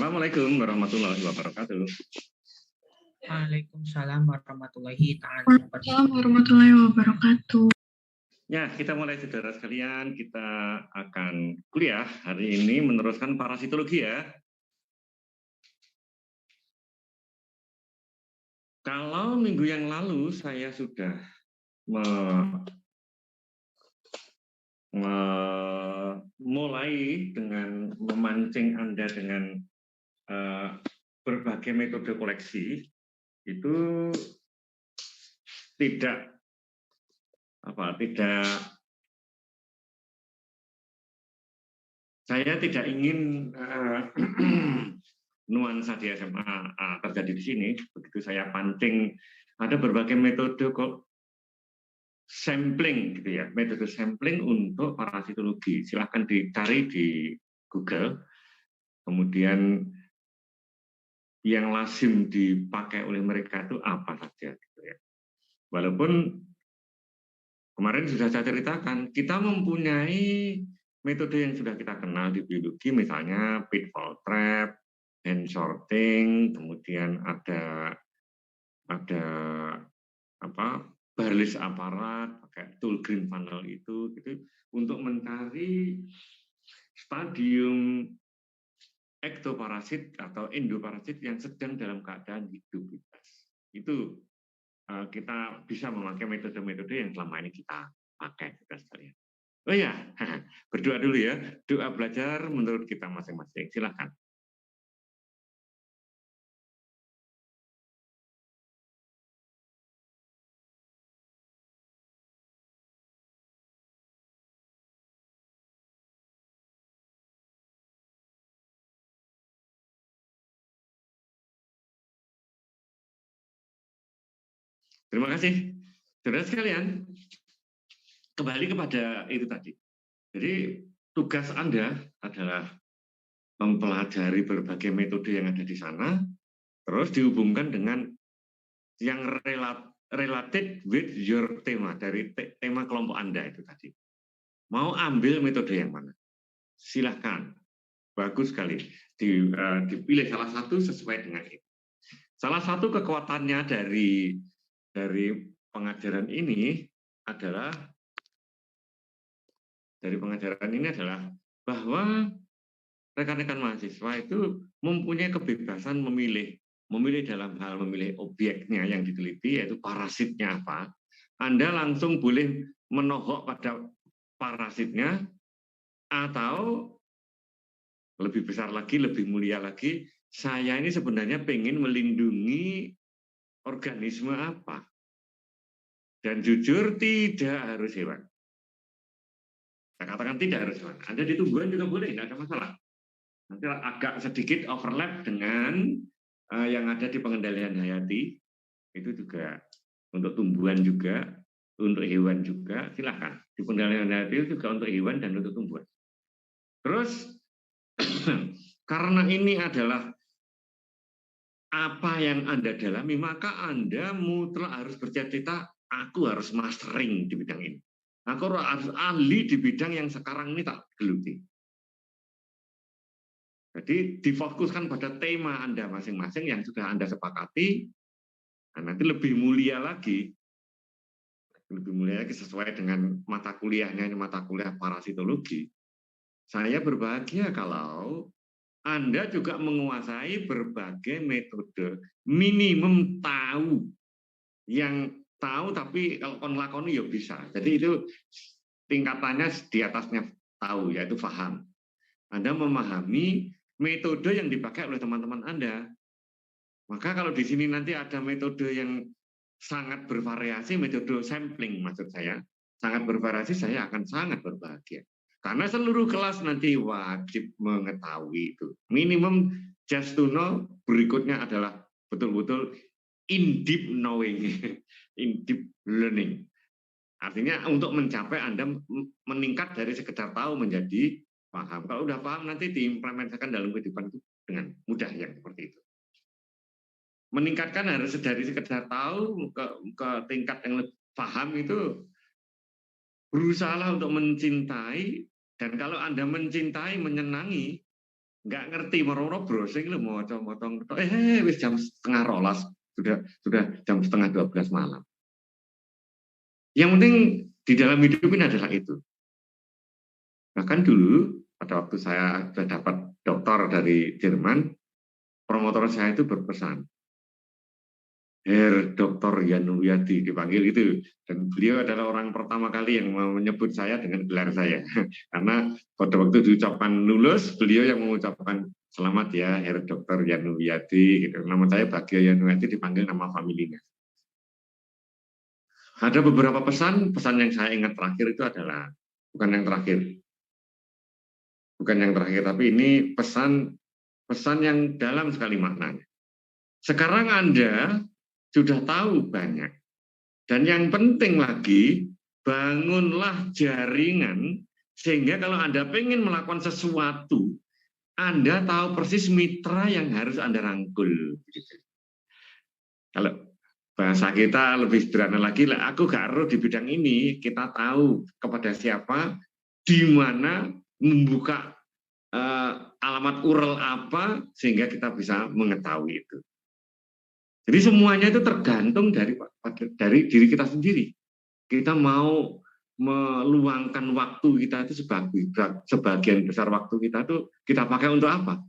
Assalamualaikum warahmatullahi wabarakatuh. Waalaikumsalam warahmatullahi ta'ala wabarakatuh. Waalaikumsalam warahmatullahi wabarakatuh. Ya, kita mulai saudara sekalian, kita akan kuliah hari ini meneruskan parasitologi ya. Kalau minggu yang lalu saya sudah mulai dengan memancing Anda dengan berbagai metode koleksi, itu saya tidak ingin nuansa di SMA terjadi di sini. Begitu saya pancing ada berbagai metode sampling gitu ya, metode sampling untuk parasitologi. Silahkan dicari di Google. Kemudian yang lazim dipakai oleh mereka itu apa saja gitu ya. Walaupun kemarin sudah saya ceritakan, kita mempunyai metode yang sudah kita kenal di biologi, misalnya pitfall trap, hand sorting, kemudian ada Barlis aparat, pakai tool green funnel itu gitu, untuk mencari stadium ektoparasit atau endoparasit yang sedang dalam keadaan hidup bebas. Itu kita bisa memakai metode-metode yang selama ini kita pakai, saudara sekalian. Oh ya, berdoa dulu ya. Doa belajar menurut kita masing-masing. Silakan. Terima kasih. Saudara sekalian, kembali kepada itu tadi. Jadi tugas Anda adalah mempelajari berbagai metode yang ada di sana, terus dihubungkan dengan yang related with your tema, dari tema kelompok Anda itu tadi. Mau ambil metode yang mana? Silahkan. Bagus sekali. Dipilih salah satu sesuai dengan itu. Salah satu kekuatannya dari pengajaran ini adalah bahwa rekan-rekan mahasiswa itu mempunyai kebebasan memilih dalam hal memilih objeknya yang diteliti, yaitu parasitnya apa. Anda langsung boleh menohok pada parasitnya, atau lebih besar lagi, lebih mulia lagi, saya ini sebenarnya pengen melindungi organisme apa. Dan jujur tidak harus hewan. Saya katakan tidak harus hewan. Anda di tumbuhan juga boleh, tidak ada masalah. Nanti agak sedikit overlap dengan yang ada di pengendalian hayati, itu juga untuk tumbuhan juga, untuk hewan juga, silahkan. Di pengendalian hayati juga untuk hewan dan untuk tumbuhan. Terus, karena ini adalah apa yang Anda dalami, maka Anda mutlak harus bercita-cita, aku harus mastering di bidang ini. Aku harus ahli di bidang yang sekarang ini tak geluti. Jadi difokuskan pada tema Anda masing-masing yang sudah Anda sepakati, nah nanti lebih mulia lagi sesuai dengan mata kuliahnya, ini mata kuliah parasitologi. Saya berbahagia kalau Anda juga menguasai berbagai metode, minimum tahu. Yang tahu tapi kalau lakoni ya bisa. Jadi itu tingkatannya di atasnya tahu, yaitu paham. Anda memahami metode yang dipakai oleh teman-teman Anda. Maka kalau di sini nanti ada metode yang sangat bervariasi, metode sampling maksud saya, sangat bervariasi, saya akan sangat berbahagia. Karena seluruh kelas nanti wajib mengetahui itu. Minimum just to know, berikutnya adalah betul-betul in deep knowing, in deep learning. Artinya untuk mencapai Anda meningkat dari sekedar tahu menjadi paham. Kalau udah paham nanti diimplementasikan dalam kehidupan itu dengan mudah yang seperti itu. Meningkatkan harus dari sekedar tahu ke tingkat yang lebih paham itu, berusahalah untuk mencintai, dan kalau Anda mencintai, menyenangi, nggak ngerti moro-moro browsing lu mau motong wis jam setengah rolas sudah jam setengah 12 malam. Yang penting di dalam hidup ini adalah itu. Bahkan dulu pada waktu saya sudah dapat doktor dari Jerman, promotor saya itu berpesan, Herr Dr. Yanuyadi dipanggil gitu, dan beliau adalah orang pertama kali yang menyebut saya dengan gelar saya, karena pada waktu diucapkan lulus, beliau yang mengucapkan selamat ya Herr Dr. Yanuyadi, gitu. Nama saya Bagio Yanuyadi, dipanggil nama familinya. Ada beberapa pesan yang saya ingat terakhir itu adalah bukan yang terakhir, tapi ini pesan yang dalam sekali maknanya. Sekarang Anda sudah tahu banyak, dan yang penting lagi, bangunlah jaringan sehingga kalau Anda pengen melakukan sesuatu, Anda tahu persis mitra yang harus Anda rangkul. Kalau bahasa kita lebih sederhana lagi, lah aku gak harus di bidang ini, kita tahu kepada siapa, di mana, membuka alamat URL apa, sehingga kita bisa mengetahui itu. Jadi semuanya itu tergantung dari diri kita sendiri. Kita mau meluangkan waktu kita itu sebagian besar waktu kita itu kita pakai untuk apa?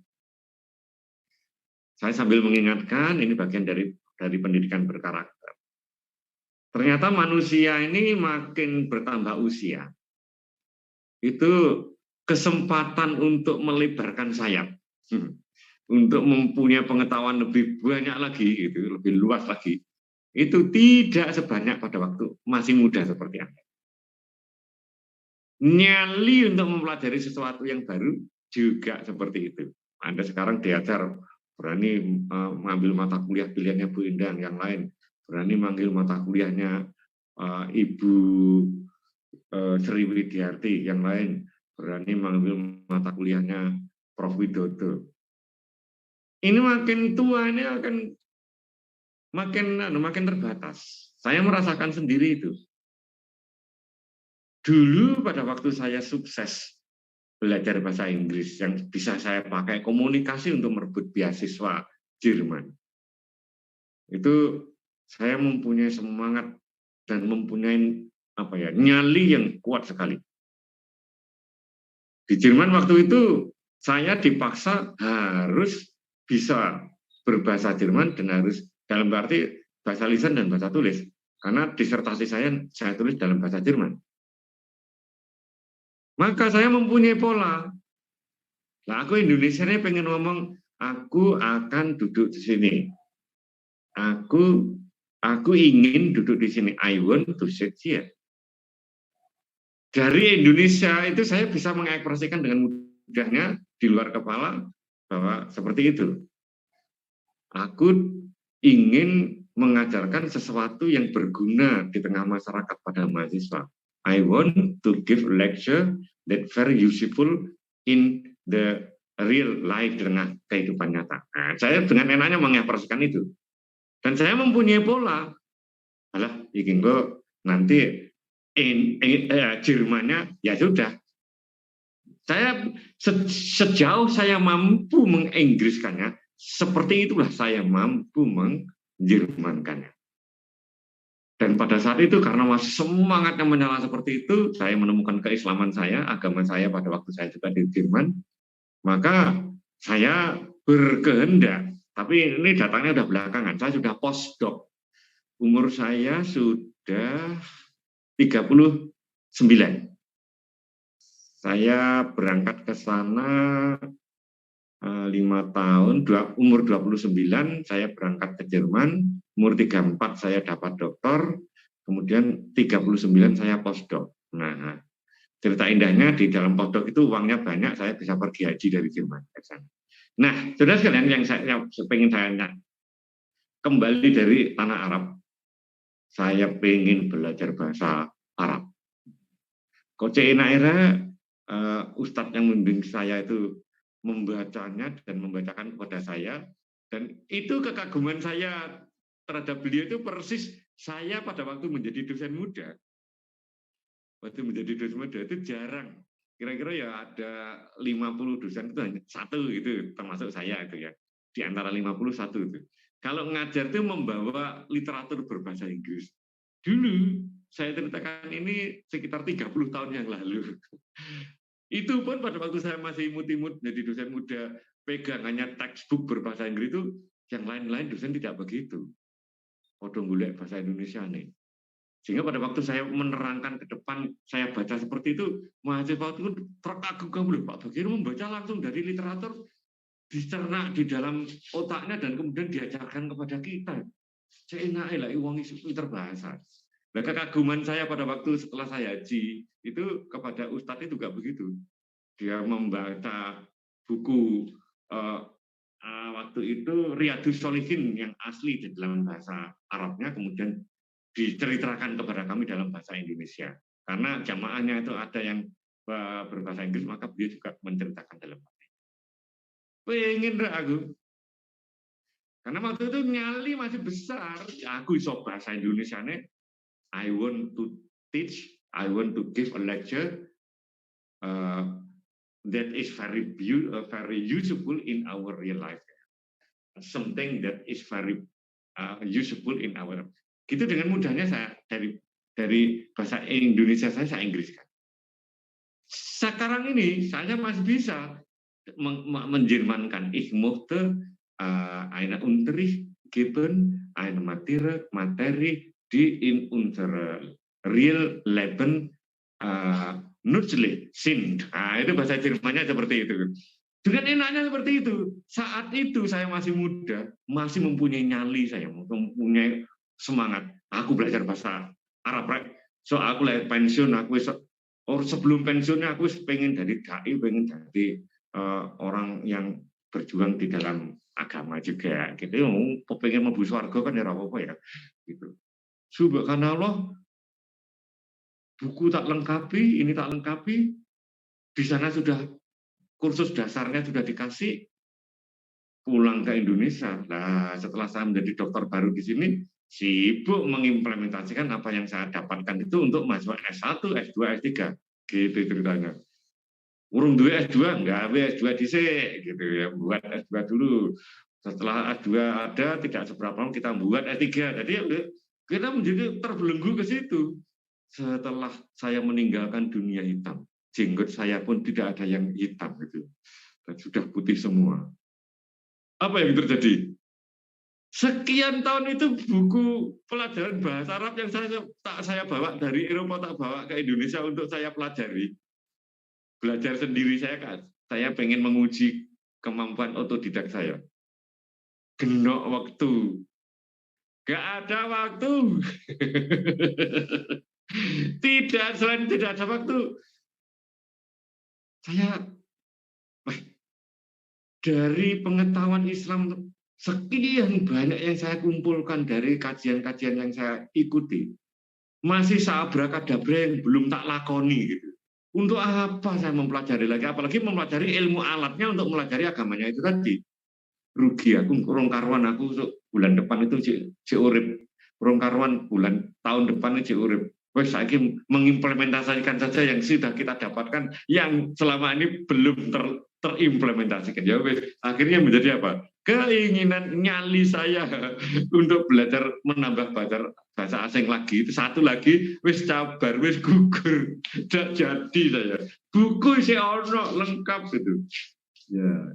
Saya sambil mengingatkan, ini bagian dari pendidikan berkarakter. Ternyata manusia ini makin bertambah usia, itu kesempatan untuk melebarkan sayap, untuk mempunyai pengetahuan lebih banyak lagi, gitu, lebih luas lagi, itu tidak sebanyak pada waktu masih muda seperti Anda. Nyali untuk mempelajari sesuatu yang baru juga seperti itu. Anda sekarang diajar berani mengambil mata kuliah pilihannya Bu Indah, yang lain berani manggil mata kuliahnya Ibu Sri Widiarti, yang lain berani mengambil mata kuliahnya Prof. Widodo. Ini makin tua ini akan makin terbatas. Saya merasakan sendiri itu. Dulu pada waktu saya sukses belajar bahasa Inggris yang bisa saya pakai komunikasi untuk merebut beasiswa Jerman, itu saya mempunyai semangat dan mempunyai nyali yang kuat sekali. Di Jerman waktu itu saya dipaksa harus bisa berbahasa Jerman dan harus dalam arti bahasa lisan dan bahasa tulis, karena disertasi saya tulis dalam bahasa Jerman. Maka saya mempunyai pola. Nah, aku Indonesia ini pengen ngomong, aku akan duduk di sini. Aku ingin duduk di sini. I want to sit here. Dari Indonesia itu saya bisa mengekspresikan dengan mudahnya di luar kepala bahwa seperti itu. Aku ingin mengajarkan sesuatu yang berguna di tengah masyarakat pada mahasiswa. I want to give lecture that very useful in the real life, di tengah kehidupan nyata. Nah, saya dengan enaknya mengekspresikan itu. Dan saya mempunyai pola. Alah, iki engko nanti Jermannya ya sudah. Saya sejauh saya mampu menginggriskannya, seperti itulah saya mampu menjermankannya. Dan pada saat itu karena masih semangatnya menyala seperti itu, saya menemukan keislaman saya, agama saya pada waktu saya juga di Jerman, maka saya berkehendak, tapi ini datangnya sudah belakangan, saya sudah postdoc. Umur saya sudah 39. Saya berangkat ke sana 5 tahun, umur 29 saya berangkat ke Jerman, umur 34 saya dapat doktor, kemudian 39 saya postdoc. Nah, cerita indahnya di dalam postdoc itu uangnya banyak, saya bisa pergi haji dari Jerman ke sana. Nah, saudara sekalian yang saya ingin tanya, kembali dari tanah Arab, saya ingin belajar bahasa Arab. Koce Inaira, ustadz yang membimbing saya itu membacanya dan membacakan kepada saya, dan itu kekaguman saya terhadap beliau itu persis saya pada waktu menjadi dosen muda. Waktu menjadi dosen muda itu jarang kira-kira ya ada 50 dosen itu hanya satu itu termasuk saya itu ya. Di antara 51 itu. Kalau ngajar itu membawa literatur berbahasa Inggris. Dulu saya ceritakan ini sekitar 30 tahun yang lalu. Itu pun pada waktu saya masih imut-imut jadi dosen muda, pegangannya textbook berbahasa Inggris itu, yang lain-lain dosen tidak begitu. Podong golek bahasa Indonesia nih. Sehingga pada waktu saya menerangkan ke depan, saya baca seperti itu, mahasiswa itu terkagum-kagum loh, Pak Bagir membaca langsung dari literatur, dicerna di dalam otaknya dan kemudian diajarkan kepada kita. Seenaknya lah, uang pinter bahasa. Nah, kekaguman saya pada waktu setelah saya haji, itu kepada Ustadz itu juga begitu. Dia membaca buku waktu itu Riyadhus Shalihin yang asli di dalam bahasa Arabnya, kemudian diceritakan kepada kami dalam bahasa Indonesia. Karena jamaahnya itu ada yang berbahasa Inggris, maka dia juga menceritakan dalam bahasa Inggris. Pengen aku. Karena waktu itu nyali masih besar. Ya, aku iso bahasa Indonesia nih. I want to teach, I want to give a lecture that is very useful in our real life. Something that is very useful in our. Gitu dengan mudahnya saya dari bahasa Indonesia saya Inggriskan. Sekarang ini saya masih bisa menjermankan. Ich möchte eine Unterricht geben, eine Materie, die in unserer real Leben nützlich sind. Nah, itu bahasa Jermannya seperti itu. Dengan enaknya seperti itu. Saat itu saya masih muda, masih mempunyai nyali, saya mempunyai semangat. Aku belajar bahasa Arab. So aku lah pensiun, sebelum pensiunnya aku pengen jadi dai, pengen jadi orang yang berjuang di dalam agama juga. Gitu. Pengen mlebu swarga kan ya apa-apa ya. Gitu. Subhanallah, buku tak lengkapi, ini tak lengkapi. Di sana sudah kursus dasarnya sudah dikasih. Pulang ke Indonesia. Nah, setelah saya menjadi dokter baru di sini, sibuk mengimplementasikan apa yang saya dapatkan itu untuk mahasiswa S1, S2, S3. Gitu ceritanya. Urung duwe S2, enggak S2 dhisik gitu ya, buat S2 dulu. Setelah S2 ada, tidak seberapa lama kita buat S3. Jadi kita menjadi terbelenggu ke situ. Setelah saya meninggalkan dunia hitam, jenggot saya pun tidak ada yang hitam gitu. Dan sudah putih semua. Apa yang terjadi? Sekian tahun itu buku pelajaran bahasa Arab yang saya bawa dari Eropa tak bawa ke Indonesia untuk saya pelajari. Belajar sendiri saya pengen menguji kemampuan otodidak saya. Genok waktu. Gak ada waktu. Selain tidak ada waktu. Saya dari pengetahuan Islam sekian banyak yang saya kumpulkan dari kajian-kajian yang saya ikuti, masih seabrakadabra yang belum tak lakoni gitu. Untuk apa saya mempelajari lagi? Apalagi mempelajari ilmu alatnya untuk mempelajari agamanya itu tadi. Rugi aku, kurang karuan aku bulan depan itu si urip, kurang karuan bulan tahun depan itu si urip. Wes saiki mengimplementasikan saja yang sudah kita dapatkan, yang selama ini belum terimplementasikan. Ya wes, akhirnya menjadi apa? Keinginan nyali saya untuk belajar menambah bahasa asing lagi, itu satu lagi, wis cabar, wis gugur, tidak jadi saya. Buku si ono lengkap gitu. Ya.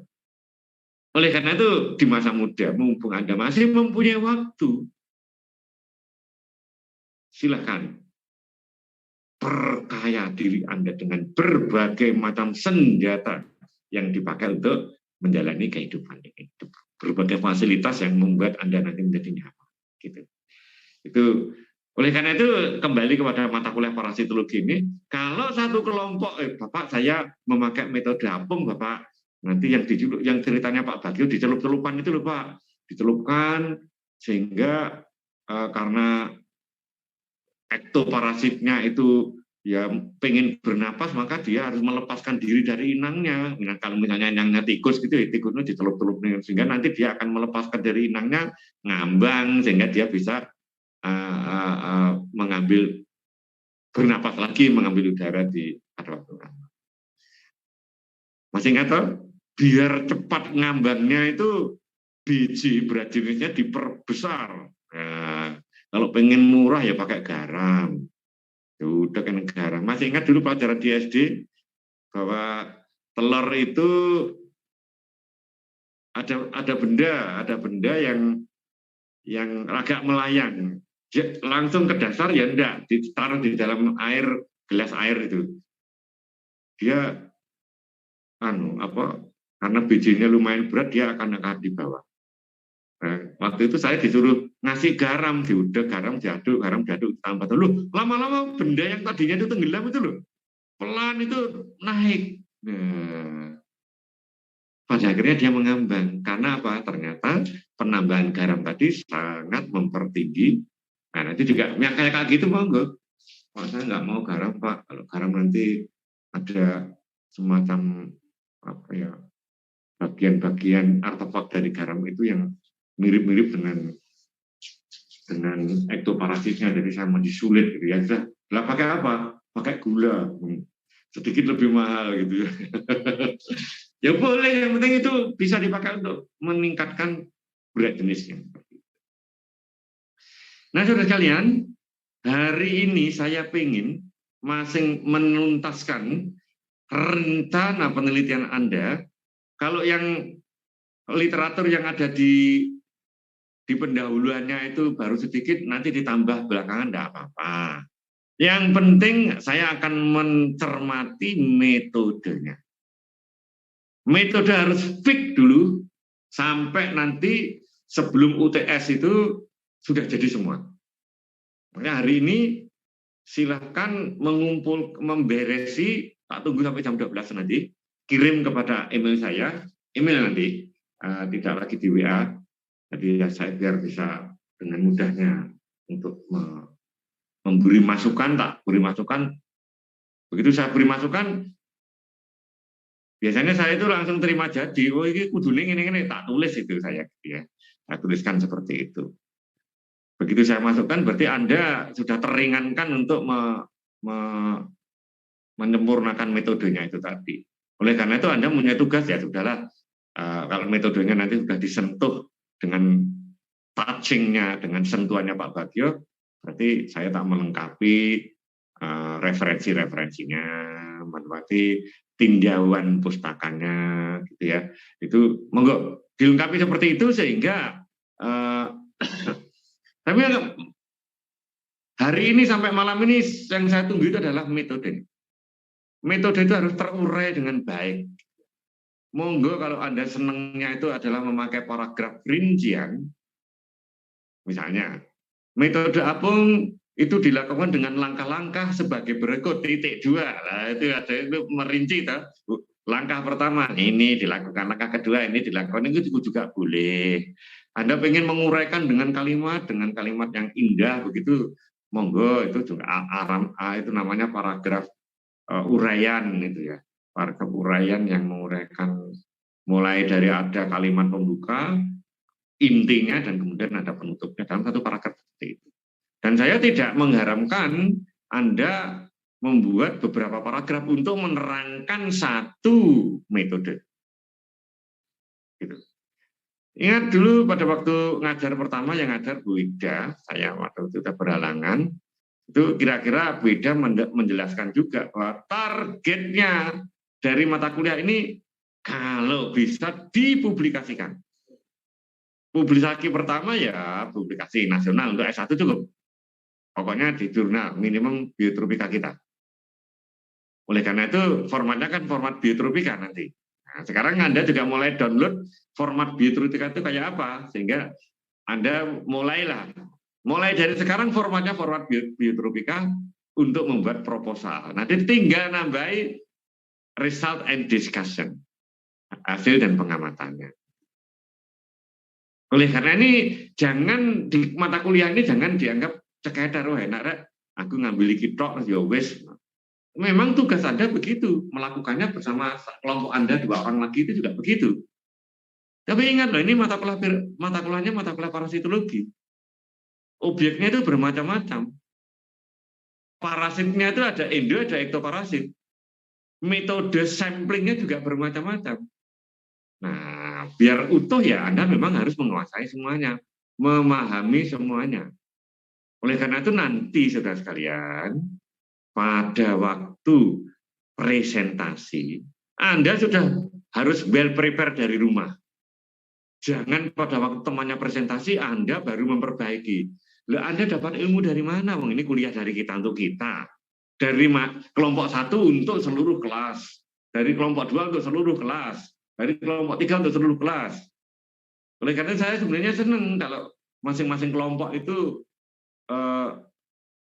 Oleh karena itu di masa muda, mumpung Anda masih mempunyai waktu, silakan perkaya diri Anda dengan berbagai macam senjata yang dipakai untuk menjalani kehidupan ini. Berbagai fasilitas yang membuat Anda nanti menjadi nyaman. Gitu. Itu oleh karena itu kembali kepada mata kuliah parasitologi ini, kalau satu kelompok, Bapak saya memakai metode apung, Bapak nanti yang ceritanya Pak Bagio dicelup-celupan itu loh Pak, dicelupkan sehingga karena ektoparasitnya itu ya pengen bernapas, maka dia harus melepaskan diri dari inangnya. Nah, kalau misalnya inangnya tikus gitu, tikusnya dicelup-celup sehingga nanti dia akan melepaskan dari inangnya, ngambang sehingga dia bisa mengambil bernapas lagi, mengambil udara di pada waktu. Masih ingat toh? Biar cepat ngambangnya itu biji berat jenisnya diperbesar. Nah, kalau pengen murah ya pakai garam. Ya udah kan garam. Masih ingat dulu pelajaran di SD bahwa telur itu ada benda yang agak melayang. Langsung ke dasar ya enggak, ditaruh di dalam air, gelas air itu. Dia karena bijinya lumayan berat, dia akan di bawah. Nah, waktu itu saya disuruh ngasih garam, diudah garam diaduk tambah dulu. Lama-lama benda yang tadinya itu tenggelam itu loh, pelan itu naik. Nah, pada akhirnya dia mengambang. Karena apa? Ternyata penambahan garam tadi sangat mempertinggi. Nah, nanti juga yang kayak gitu monggo. Pak, saya nggak mau garam, Pak. Kalau garam nanti ada semacam bagian-bagian artefak dari garam itu yang mirip-mirip dengan ektoparasitnya, jadi saya mau disulit gitu ya. Lah pakai apa? Pakai gula, sedikit lebih mahal gitu ya. Ya boleh, yang penting itu bisa dipakai untuk meningkatkan berat jenisnya. Nah, saudara sekalian, hari ini saya ingin menuntaskan rencana penelitian Anda. Kalau yang literatur yang ada di pendahuluannya itu baru sedikit, nanti ditambah belakangan tidak apa-apa. Yang penting saya akan mencermati metodenya. Metode harus fix dulu sampai nanti sebelum UTS itu sudah jadi semua. Makanya hari ini silahkan memberesi, tak tunggu sampai jam 12 nanti, kirim kepada email saya, email nanti, tidak lagi di WA, jadi saya biar bisa dengan mudahnya untuk memberi masukan, begitu saya beri masukan, biasanya saya itu langsung terima jadi, oh ini kudune ini, tak tulis itu saya, gitu ya, saya tuliskan seperti itu. Begitu saya masukkan, berarti Anda sudah teringankan untuk menyempurnakan metodenya itu tadi. Oleh karena itu Anda punya tugas, ya sudahlah, kalau metodenya nanti sudah disentuh dengan touching-nya, dengan sentuhannya Pak Bagio, berarti saya tak melengkapi referensi-referensinya, melengkapi tinjauan pustakanya, gitu ya. Itu monggo dilengkapi seperti itu sehingga tapi hari ini sampai malam ini yang saya tunggu itu adalah metode. Metode itu harus terurai dengan baik. Monggo kalau Anda senangnya itu adalah memakai paragraf rincian, misalnya, metode apung itu dilakukan dengan langkah-langkah sebagai berikut, titik 2. Nah, itu ada itu merinci, toh. Langkah pertama ini dilakukan, langkah kedua ini dilakukan, itu juga boleh. Anda ingin menguraikan dengan kalimat yang indah begitu, monggo, itu juga itu namanya paragraf uraian itu ya. Paragraf uraian yang menguraikan mulai dari ada kalimat pembuka, intinya, dan kemudian ada penutupnya dalam satu paragraf seperti itu. Dan saya tidak mengharamkan Anda membuat beberapa paragraf untuk menerangkan satu metode. Gitu. Ingat dulu pada waktu ngajar pertama yang ngajar Bu Ida, saya waktu itu berhalangan, itu kira-kira Bu Ida menjelaskan juga bahwa targetnya dari mata kuliah ini kalau bisa dipublikasikan. Publikasi pertama ya publikasi nasional, untuk S1 cukup. Pokoknya di jurnal minimum biotropika kita. Oleh karena itu formatnya kan format biotropika nanti. Nah, sekarang Anda juga mulai download format biotropika itu kayak apa, sehingga Anda mulai dari sekarang formatnya format biotropika untuk membuat proposal. Nanti tinggal nambahi result and discussion, hasil dan pengamatannya. Oleh karena ini jangan di mata kuliah ini jangan dianggap sekedar enak aku ngambil kitok ya wes. Memang tugas Anda begitu, melakukannya bersama kelompok Anda 2 orang lagi itu juga begitu. Tapi ingat loh, ini mata kuliahnya mata kuliah parasitologi. Objeknya itu bermacam-macam. Parasitnya itu ada endo, ada ektoparasit. metode samplingnya juga bermacam-macam. Nah, biar utuh ya Anda memang harus menguasai semuanya, memahami semuanya. Oleh karena itu nanti saudara sekalian, pada waktu presentasi, Anda sudah harus well prepare dari rumah. Jangan pada waktu temannya presentasi, Anda baru memperbaiki. Lah, Anda dapat ilmu dari mana? Wong, ini kuliah dari kita untuk kita. Dari kelompok 1 untuk seluruh kelas. Dari kelompok 2 untuk seluruh kelas. Dari kelompok 3 untuk seluruh kelas. Oleh karena saya sebenarnya senang kalau masing-masing kelompok itu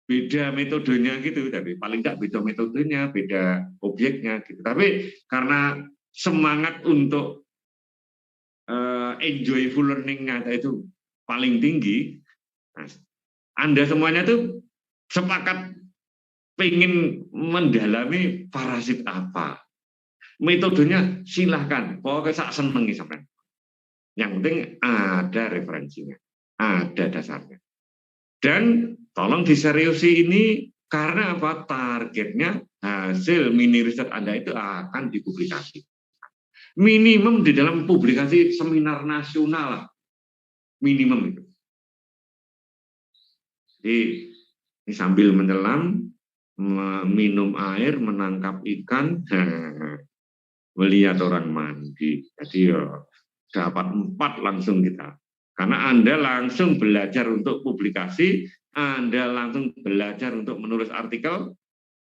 beda metodenya gitu, tapi paling tidak beda metodenya, beda objeknya gitu. Tapi karena semangat untuk enjoyful learning-nya itu paling tinggi, nah, Anda semuanya tuh sepakat pengen mendalami parasit apa. Metodenya silahkan, pokoknya sak senengi sampean. Yang penting ada referensinya, ada dasarnya. Dan tolong diseriusi ini karena apa? Targetnya hasil mini riset Anda itu akan dipublikasi. Minimum di dalam publikasi seminar nasional, minimum itu. Jadi ini sambil menyelam, minum air, menangkap ikan, melihat orang mandi. Jadi ya, dapat 4 langsung kita. Karena Anda langsung belajar untuk publikasi, Anda langsung belajar untuk menulis artikel,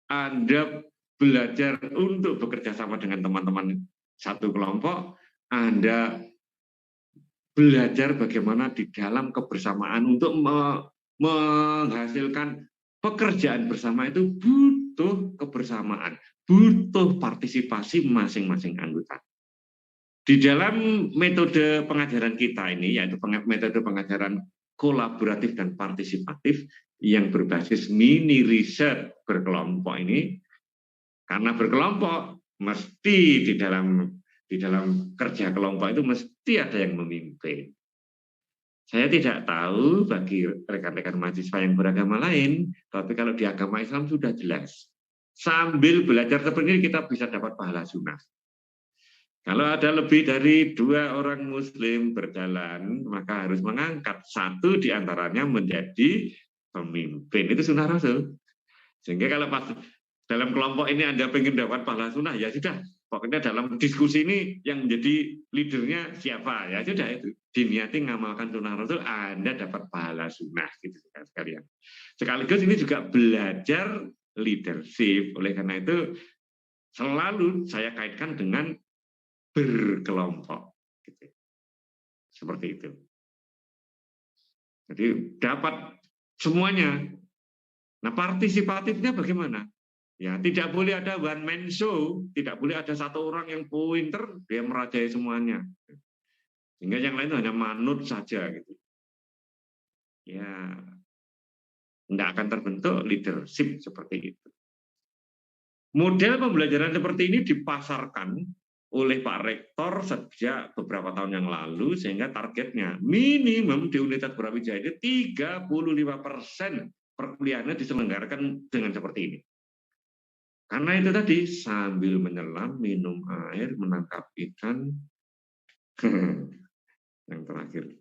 Anda belajar untuk bekerja sama dengan teman-teman satu kelompok, Anda belajar bagaimana di dalam kebersamaan untuk menghasilkan pekerjaan bersama itu butuh kebersamaan, butuh partisipasi masing-masing anggota. Di dalam metode pengajaran kita ini, yaitu metode pengajaran kolaboratif dan partisipatif yang berbasis mini riset berkelompok ini, karena berkelompok mesti di dalam kerja kelompok itu mesti ada yang memimpin. Saya tidak tahu bagi rekan-rekan mahasiswa yang beragama lain, tapi kalau di agama Islam sudah jelas. Sambil belajar seperti ini kita bisa dapat pahala sunnah. Kalau ada lebih dari 2 orang muslim berjalan, maka harus mengangkat 1 di antaranya menjadi pemimpin. Itu sunnah Rasul. Sehingga kalau pas dalam kelompok ini Anda pengen dapat pahala sunnah, ya sudah. Pokoknya dalam diskusi ini yang menjadi leadernya siapa, ya sudah itu. Diniati ngamalkan sunnah Rasul, Anda dapat pahala sunnah. Gitu sekalian. Sekaligus ini juga belajar leadership. Oleh karena itu selalu saya kaitkan dengan berkelompok, gitu. Seperti itu. Jadi dapat semuanya. Nah, partisipatifnya bagaimana? Ya, tidak boleh ada one man show, tidak boleh ada satu orang yang pinter dia merajai semuanya. Sehingga yang lain itu hanya manut saja, gitu. Ya, tidak akan terbentuk leadership seperti itu. Model pembelajaran seperti ini dipasarkan oleh Pak Rektor sejak beberapa tahun yang lalu, sehingga targetnya minimum di Universitas Brawijaya itu 35% perkuliahannya diselenggarakan dengan seperti ini. Karena itu tadi, sambil menyelam, minum air, menangkap ikan, yang terakhir.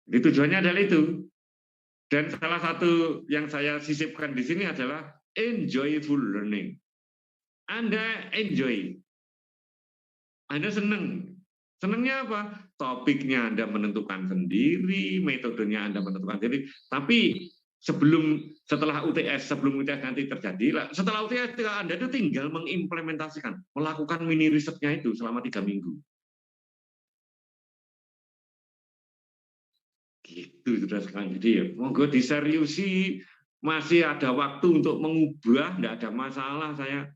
Jadi tujuannya adalah itu. Dan salah satu yang saya sisipkan di sini adalah enjoyful learning. Anda enjoy, Anda senang. Senangnya apa? Topiknya Anda menentukan sendiri, metodenya Anda menentukan sendiri. Tapi setelah UTS, sebelum UTS nanti terjadi, setelah UTS Anda itu tinggal mengimplementasikan, melakukan mini risetnya itu selama 3 minggu. Gitu sudah sekali. Jadi monggo diseriusi, masih ada waktu untuk mengubah, tidak ada masalah. Saya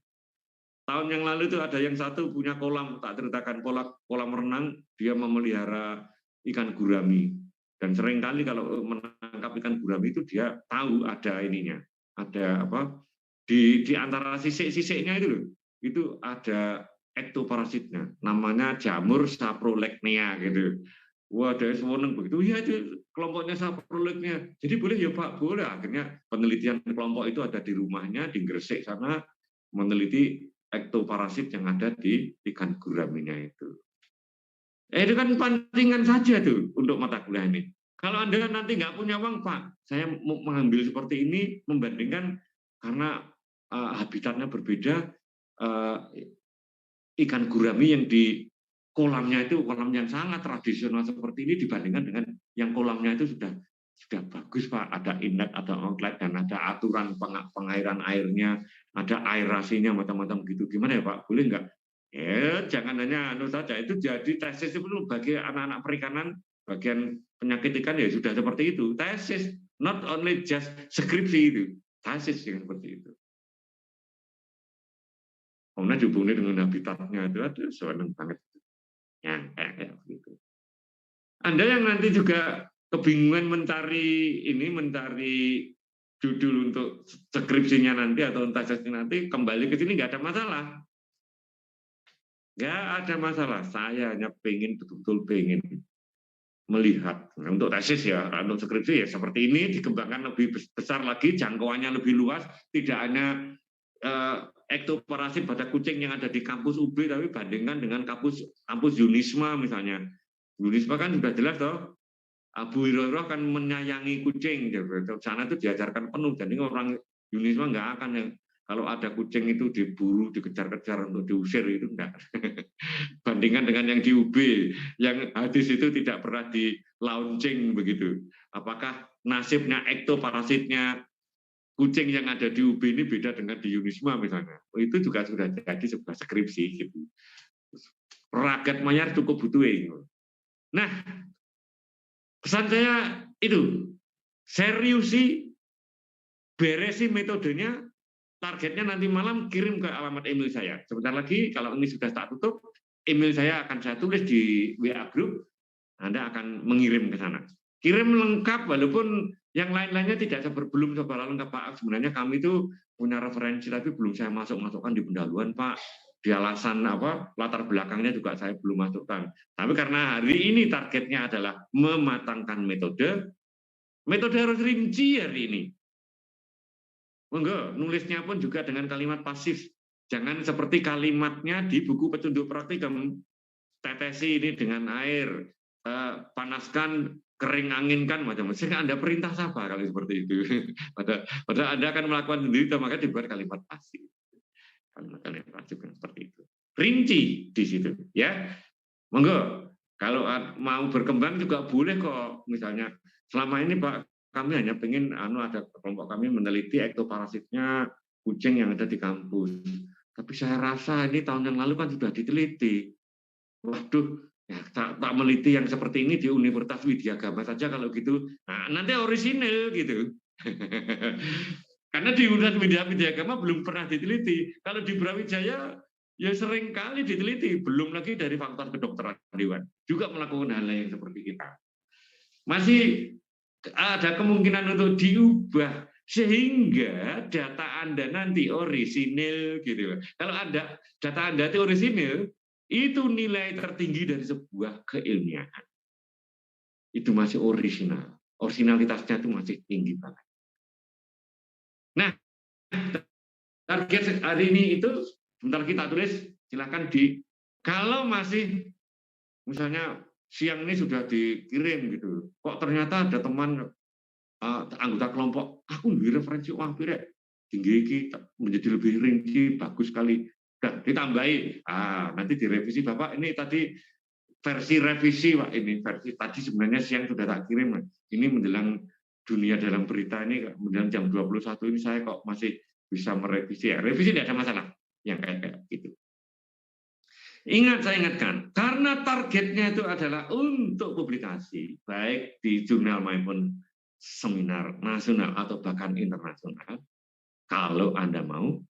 tahun yang lalu itu ada yang satu punya kolam, tak ceritakan, kolam renang, dia memelihara ikan gurami. Dan seringkali kalau menangkap ikan gurami itu dia tahu ada ininya, ada apa di antara sisik-sisiknya itu loh, itu ada ektoparasitnya, namanya jamur saprolegnia gitu. Wah, ada seneng begitu, ya itu kelompoknya saprolegnia. Jadi boleh ya Pak, boleh. Akhirnya penelitian kelompok itu ada di rumahnya, di Gresik sana. meneliti ektoparasit yang ada di ikan guraminya itu. Itu kan pancingan saja tuh untuk mata kuliah ini. Kalau Anda nanti nggak punya uang, Pak, saya mau mengambil seperti ini, membandingkan karena habitatnya berbeda, ikan gurami yang di kolamnya itu kolam yang sangat tradisional seperti ini dibandingkan dengan yang kolamnya itu sudah bagus, Pak. Ada inlet, ada outlet, dan ada aturan pengairan airnya, ada aerasinya, macam-macam gitu. Gimana ya, Pak? Boleh nggak? Ya, jangan hanya saja. Itu jadi tesis itu bagi anak-anak perikanan, bagian penyakit ikan ya sudah seperti itu. Tesis, not only just skripsi itu. Tesis yang seperti itu. Kemudian dihubungi dengan habitatnya itu ada senang banget. Ya, kayak gitu. Anda yang nanti juga kebingungan mencari judul untuk skripsinya nanti atau tesisnya nanti, kembali ke sini nggak ada masalah. Nggak ada masalah. Saya hanya betul-betul pengen melihat untuk tesis ya, untuk skripsi ya seperti ini dikembangkan lebih besar lagi, jangkauannya lebih luas, tidak hanya ektoparasit pada kucing yang ada di kampus UB, tapi bandingkan dengan kampus Unisma misalnya. Unisma kan sudah jelas toh, Abu Hurairah kan menyayangi kucing, sana itu diajarkan penuh. Jadi orang Unisma nggak akan yang kalau ada kucing itu diburu, dikejar-kejar untuk diusir itu enggak. Bandingkan dengan yang di UB, yang hadis itu tidak pernah di launching begitu. Apakah nasibnya ektoparasitnya kucing yang ada di UB ini beda dengan di Unisma misalnya? Itu juga sudah jadi sebuah skripsi gitu. Ragat mayar cukup butuh. Nah, pesan saya itu seriusi, beresi metodenya, targetnya nanti malam kirim ke alamat email saya. Sebentar lagi kalau ini sudah tak tutup, email saya akan saya tulis di WA group, Anda akan mengirim ke sana. Kirim lengkap, walaupun yang lain-lainnya belum seberapa lengkap, Pak. Sebenarnya kami itu punya referensi, tapi belum saya masukkan di pendahuluan, Pak. Di alasan latar belakangnya juga saya belum masukkan. Tapi karena hari ini targetnya adalah mematangkan metode harus rinci hari ini. Monggo, nulisnya pun juga dengan kalimat pasif. Jangan seperti kalimatnya di buku petunjuk praktikum. Tetesi ini dengan air, panaskan, kering anginkan, macam-macam. Anda perintah siapa kalau seperti itu? Padahal Anda akan melakukan sendiri, maka dibuat kalimat pasif. Kalimat pasif seperti itu. Rinci di situ, ya. Monggo, kalau mau berkembang juga boleh kok. Misalnya, selama ini Pak, kami hanya pengen ada kelompok kami meneliti ektoparasitnya kucing yang ada di kampus. Tapi saya rasa ini tahun yang lalu kan sudah diteliti. Waduh, ya, tak meliti yang seperti ini di Universitas Widyagama saja kalau gitu. Nah, nanti orisinil gitu. Karena di Universitas Widyagama belum pernah diteliti. Kalau di Brawijaya ya sering kali diteliti. Belum lagi dari faktor kedokteran hewan juga melakukan hal yang seperti kita. Masih ada kemungkinan untuk diubah sehingga data Anda nanti orisinil gitu. Kalau ada data Anda itu orisinil, itu nilai tertinggi dari sebuah keilmiahan. Itu masih orisinal. Orisinalitasnya itu masih tinggi banget. Nah, target hari ini itu sebentar kita tulis, silakan kalau masih misalnya siang ini sudah dikirim gitu, kok ternyata ada teman anggota kelompok, aku lebih referensi tinggi kita menjadi lebih rinci, bagus sekali. Dan ditambahi, nanti direvisi Bapak, ini tadi versi revisi Pak, ini versi tadi sebenarnya siang sudah tak kirim. Ini menjelang dunia dalam berita ini, menjelang jam 21 ini saya kok masih bisa merevisi. Ya, revisi tidak ada masalah, yang kayak gitu. Ingat, saya ingatkan, karena targetnya itu adalah untuk publikasi, baik di jurnal maupun seminar nasional atau bahkan internasional. Kalau Anda mau,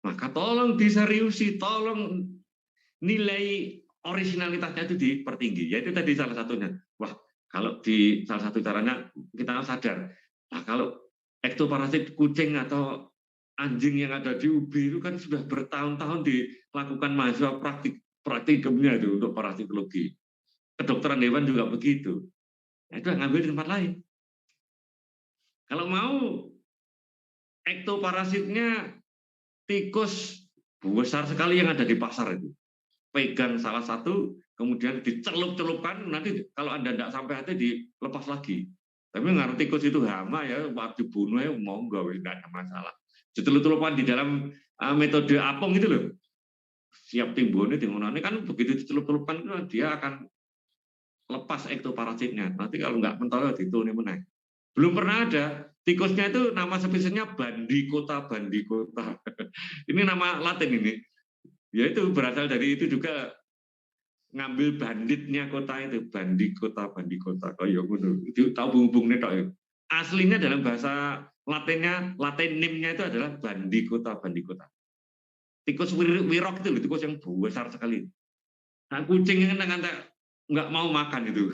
maka tolong diseriusi, tolong nilai originalitasnya itu dipertinggi. Yaitu tadi salah satunya. Wah, kalau di salah satu caranya kita sadar, nah kalau ektoparasit kucing atau anjing yang ada di UB itu kan sudah bertahun-tahun dilakukan mahasiswa praktikumnya itu untuk parasitologi. Kedokteran hewan juga begitu. Nah, itu ngambil di tempat lain. Kalau mau ektoparasitnya tikus besar sekali yang ada di pasar itu. Pegang salah satu, kemudian dicelup-celupkan, nanti kalau Anda tidak sampai hati dilepas lagi. Tapi ngerti tikus itu hama ya, waktu bunuh ya monggo, tidak ada masalah. Dicelup-celupan di dalam metode apung itu loh. Siap timbulnya di mana kan begitu dicelup-celupkan dia akan lepas ektoparasitnya. Nanti kalau nggak mentol ditune meneh. Belum pernah ada tikusnya itu nama spesiesnya bandicota. Ini nama Latin ini. Ya itu berasal dari itu juga ngambil banditnya kota itu bandicota. Oh ya ngono. Itu tahu bunga-bunga tok ya. Aslinya dalam bahasa Latinnya, Latinimnya itu adalah bandicota. Tikus wirok itu tikus yang besar sekali. Nah, kucing yang nggak mau makan itu.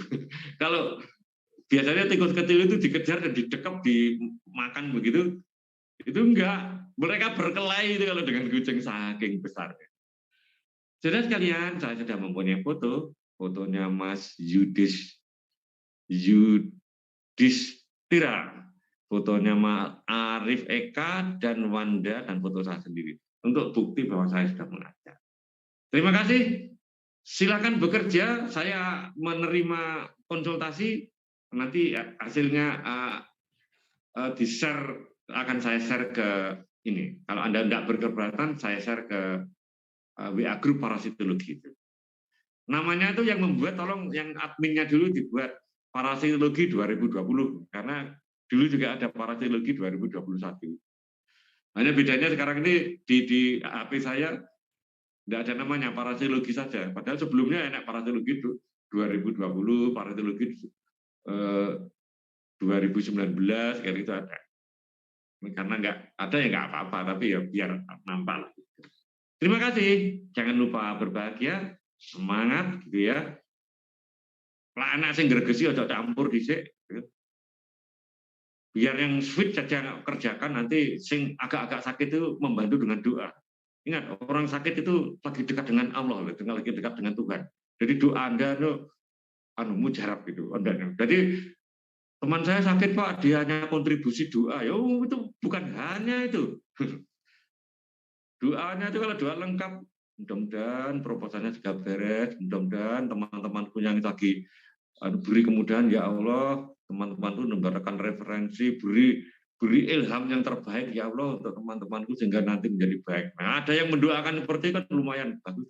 Kalau biasanya tikus kecil itu dikejar dan didekap dimakan begitu, itu enggak. Mereka berkelahi itu kalau dengan kucing saking besarnya. Saudara sekalian, saya sudah mempunyai fotonya Mas Yudhistira, fotonya Mas Arif Eka dan Wanda, dan foto saya sendiri untuk bukti bahwa saya sudah mengajar. Terima kasih. Silakan bekerja. Saya menerima konsultasi. Nanti hasilnya di-share, akan saya share ke ini. Kalau Anda tidak berkeberatan, saya share ke WA grup parasitologi itu. Namanya itu yang membuat, tolong yang adminnya dulu dibuat parasitologi 2020, karena dulu juga ada parasitologi 2021. Hanya bedanya sekarang ini di HP saya tidak ada namanya, parasitologi saja. Padahal sebelumnya enak parasitologi 2020, parasitologi 2019, kayak itu ada. Karena nggak ada ya nggak apa-apa, tapi ya biar nampak lah. Terima kasih. Jangan lupa berbahagia, semangat gitu ya. Lah anak sing gregesi aja campur dhisik. Biar yang sweet saja kerjakan, nanti sing agak-agak sakit itu membantu dengan doa. Ingat, orang sakit itu lagi dekat dengan Allah, lagi dekat dengan Tuhan. Jadi doa Anda itu mujarab gitu. Jadi teman saya sakit Pak, dia hanya kontribusi doa. Ya itu bukan hanya itu. Doanya itu kalau doa lengkap, mudah-mudahan proposalnya juga beres, mudah-mudahan teman-temanku yang lagi beri kemudahan, ya Allah, teman-teman itu memberikan referensi, beri ilham yang terbaik, ya Allah, untuk teman-temanku sehingga nanti menjadi baik. Nah, ada yang mendoakan seperti itu kan lumayan bagus.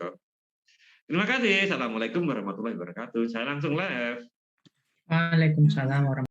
Terima kasih. Assalamualaikum warahmatullahi wabarakatuh. Saya langsung live. Waalaikumsalam warahmatullahi